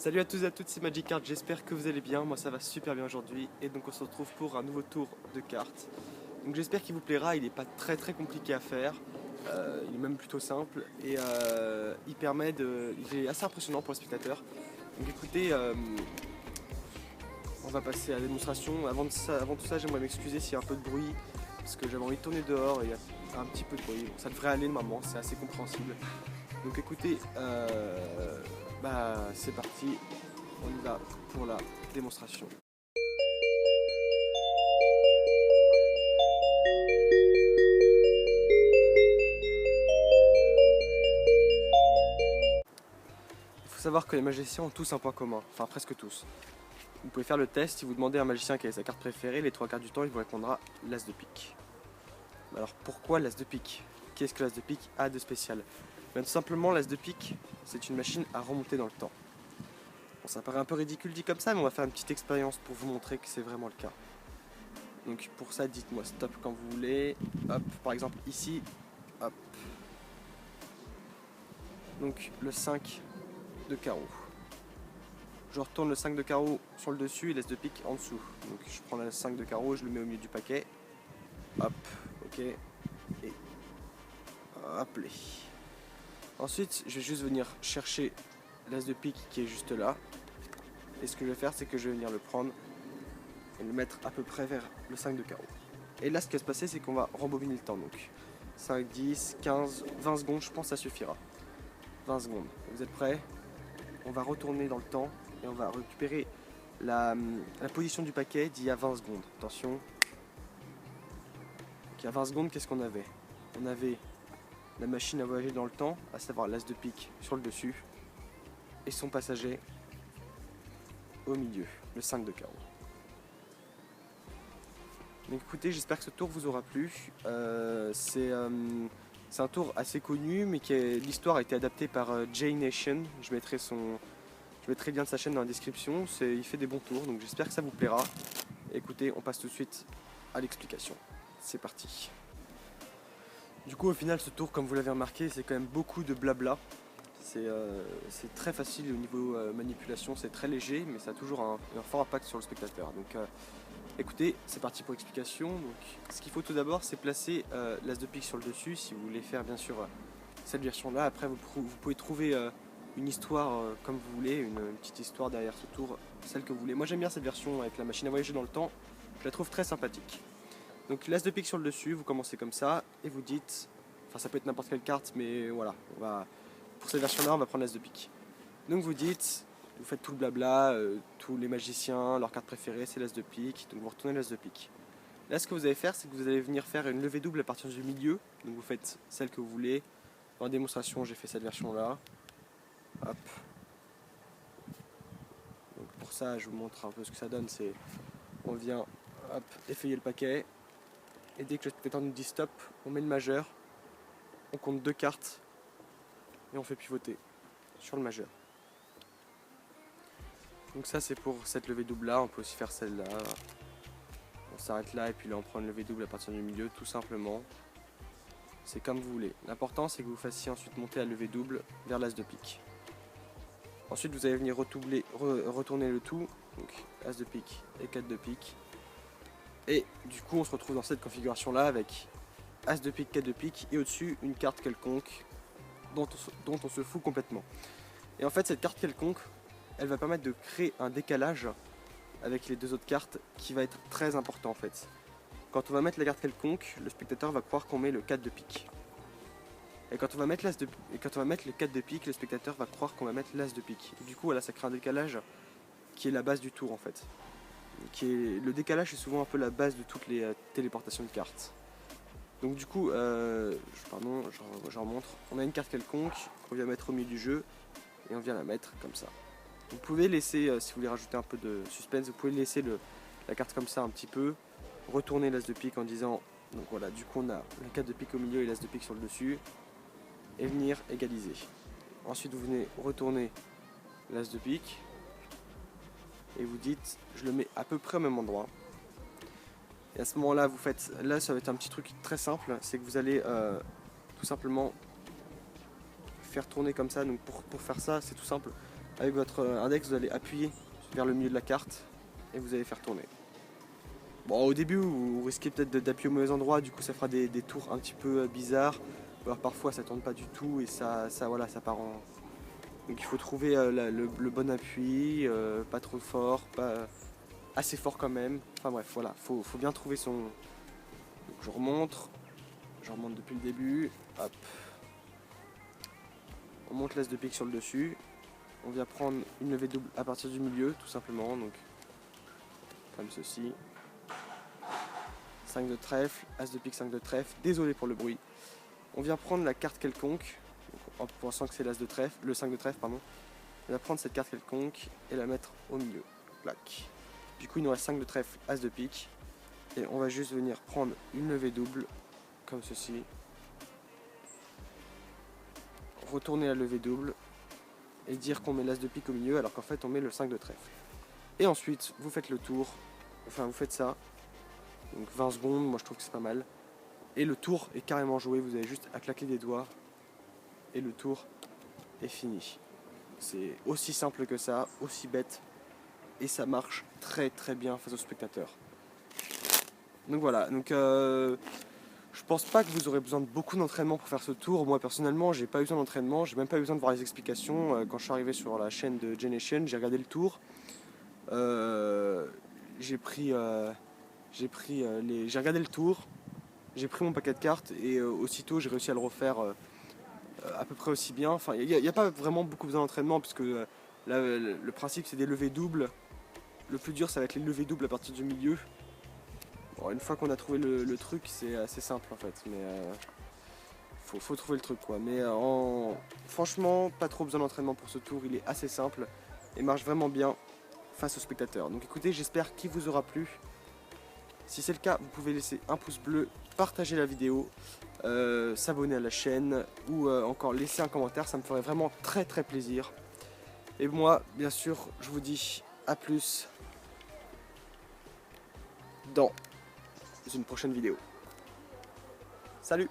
Salut à tous et à toutes, c'est Magic Card, j'espère que vous allez bien, moi ça va super bien aujourd'hui et donc on se retrouve pour un nouveau tour de cartes. Donc j'espère qu'il vous plaira, il n'est pas très compliqué à faire, il est même plutôt simple et il est assez impressionnant pour le spectateur. Donc écoutez, on va passer à la démonstration. Avant tout ça, j'aimerais m'excuser s'il y a un peu de bruit parce que j'avais envie de tourner dehors et il y a un petit peu de bruit. Bon, ça devrait aller normalement, c'est assez compréhensible. Donc écoutez, c'est parti, on y va pour la démonstration. Il faut savoir que les magiciens ont tous un point commun, enfin presque tous. Vous pouvez faire le test, si vous demandez à un magicien quelle est sa carte préférée, les 3 quarts du temps il vous répondra l'As de pique. Alors pourquoi l'As de pique? Qu'est-ce que l'As de pique a de spécial? Tout simplement, l'As de pique, c'est une machine à remonter dans le temps. Bon, ça paraît un peu ridicule dit comme ça, mais on va faire une petite expérience pour vous montrer que c'est vraiment le cas. Donc pour ça, dites-moi stop quand vous voulez. Hop, par exemple ici, hop. Donc le 5 de carreau. Je retourne le 5 de carreau sur le dessus et l'As de pique en dessous. Donc je prends le 5 de carreau, je le mets au milieu du paquet. Hop, ok. Et hop les. Ensuite, je vais juste venir chercher l'As de pique qui est juste là. Et ce que je vais faire, c'est que je vais venir le prendre et le mettre à peu près vers le 5 de carreau. Et là, ce qui va se passer, c'est qu'on va rembobiner le temps. Donc 5, 10, 15, 20 secondes, je pense que ça suffira. 20 secondes. Vous êtes prêts? On va retourner dans le temps et on va récupérer la position du paquet d'il y a 20 secondes. Attention. Donc, il y a 20 secondes, qu'est-ce qu'on avait? On avait la machine à voyager dans le temps, à savoir l'As de pique sur le dessus, et son passager au milieu, le 5 de carreau. Donc écoutez, j'espère que ce tour vous aura plu. C'est un tour assez connu, mais l'histoire a été adaptée par Jay Nation. Je mettrai le lien de sa chaîne dans la description. Il fait des bons tours, donc j'espère que ça vous plaira. Écoutez, on passe tout de suite à l'explication. C'est parti. Du coup, au final, ce tour, comme vous l'avez remarqué, c'est quand même beaucoup de blabla. C'est très facile au niveau manipulation, c'est très léger, mais ça a toujours un fort impact sur le spectateur. Donc écoutez, c'est parti pour l'explication. Donc, ce qu'il faut tout d'abord, c'est placer l'As de pique sur le dessus. Si vous voulez faire bien sûr cette version-là, après vous pouvez trouver une histoire comme vous voulez, une petite histoire derrière ce tour, celle que vous voulez. Moi j'aime bien cette version avec la machine à voyager dans le temps, je la trouve très sympathique. Donc l'As de pique sur le dessus, vous commencez comme ça et vous dites, enfin ça peut être n'importe quelle carte, mais voilà, pour cette version-là, on va prendre l'As de pique. Donc vous dites, vous faites tout le blabla, tous les magiciens, leur carte préférée c'est l'As de pique, donc vous retournez l'As de pique. Là ce que vous allez faire, c'est que vous allez venir faire une levée double à partir du milieu, donc vous faites celle que vous voulez. En démonstration, j'ai fait cette version-là. Hop. Donc pour ça, je vous montre un peu ce que ça donne, c'est on vient hop, effeuiller le paquet, et dès que le spectateur nous dit stop, on met le majeur, on compte 2 cartes, et on fait pivoter sur le majeur. Donc ça c'est pour cette levée double là, on peut aussi faire celle-là. On s'arrête là et puis là on prend une levée double à partir du milieu tout simplement. C'est comme vous voulez. L'important c'est que vous fassiez ensuite monter la levée double vers l'As de pique. Ensuite vous allez venir retourner le tout, donc As de pique et 4 de pique. Et du coup on se retrouve dans cette configuration là avec As de pique, 4 de pique et au-dessus une carte quelconque dont on se fout complètement. Et en fait cette carte quelconque, elle va permettre de créer un décalage avec les 2 autres cartes qui va être très important en fait. Quand on va mettre la carte quelconque, le spectateur va croire qu'on met le 4 de pique. Et quand on va mettre le 4 de pique, le spectateur va croire qu'on va mettre l'As de pique. Et du coup voilà, ça crée un décalage qui est la base du tour en fait. Le décalage est souvent un peu la base de toutes les téléportations de cartes. Donc du coup, je remontre. On a une carte quelconque qu'on vient mettre au milieu du jeu et on vient la mettre comme ça. Vous pouvez laisser, si vous voulez rajouter un peu de suspense, vous pouvez laisser la carte comme ça un petit peu, retourner l'As de pique en disant, donc voilà, du coup on a la 4 de pique au milieu et l'As de pique sur le dessus, et venir égaliser. Ensuite vous venez retourner l'As de pique, et vous dites, je le mets à peu près au même endroit. Et à ce moment-là, là ça va être un petit truc très simple, c'est que vous allez tout simplement faire tourner comme ça. Donc pour faire ça, c'est tout simple. Avec votre index, vous allez appuyer vers le milieu de la carte et vous allez faire tourner. Bon, au début, vous risquez peut-être d'appuyer au mauvais endroit, du coup ça fera des tours un petit peu bizarres. Alors parfois ça tourne pas du tout et voilà, ça part en... Donc il faut trouver le bon appui, pas trop fort, pas assez fort quand même. Enfin bref, voilà, faut bien trouver son... Donc je remonte depuis le début, hop. On monte l'as de pique sur le dessus. On vient prendre une levée double à partir du milieu, tout simplement, donc comme ceci. 5 de trèfle, as de pique, 5 de trèfle, désolé pour le bruit. On vient prendre la carte quelconque, en pensant que c'est l'as de trèfle, le 5 de trèfle, pardon. On va prendre cette carte quelconque et la mettre au milieu. Clac. Du coup, il nous reste 5 de trèfle, as de pique. Et on va juste venir prendre une levée double, comme ceci. Retourner la levée double et dire qu'on met l'as de pique au milieu alors qu'en fait on met le 5 de trèfle. Et ensuite, vous faites le tour, enfin vous faites ça. Donc 20 secondes, moi je trouve que c'est pas mal. Et le tour est carrément joué, vous avez juste à claquer des doigts et le tour est fini. C'est aussi simple que ça, aussi bête, et ça marche très très bien face aux spectateurs. Donc voilà, donc je pense pas que vous aurez besoin de beaucoup d'entraînement pour faire ce tour. Moi personnellement, j'ai pas eu besoin d'entraînement, j'ai même pas eu besoin de voir les explications. Quand je suis arrivé sur la chaîne de Genation, j'ai regardé le tour. J'ai regardé le tour, j'ai pris mon paquet de cartes et aussitôt j'ai réussi à le refaire à peu près aussi bien. Enfin, il n'y a pas vraiment beaucoup besoin d'entraînement puisque le principe c'est des levées doubles. Le plus dur ça va être les levées doubles à partir du milieu. Bon, une fois qu'on a trouvé le truc, c'est assez simple en fait, mais faut trouver le truc quoi. Mais franchement, pas trop besoin d'entraînement pour ce tour, il est assez simple et marche vraiment bien face aux spectateurs. Donc écoutez, j'espère qu'il vous aura plu. Si c'est le cas, vous pouvez laisser un pouce bleu, partager la vidéo, s'abonner à la chaîne ou encore laisser un commentaire, ça me ferait vraiment très très plaisir. Et moi, bien sûr, je vous dis à plus dans une prochaine vidéo. Salut!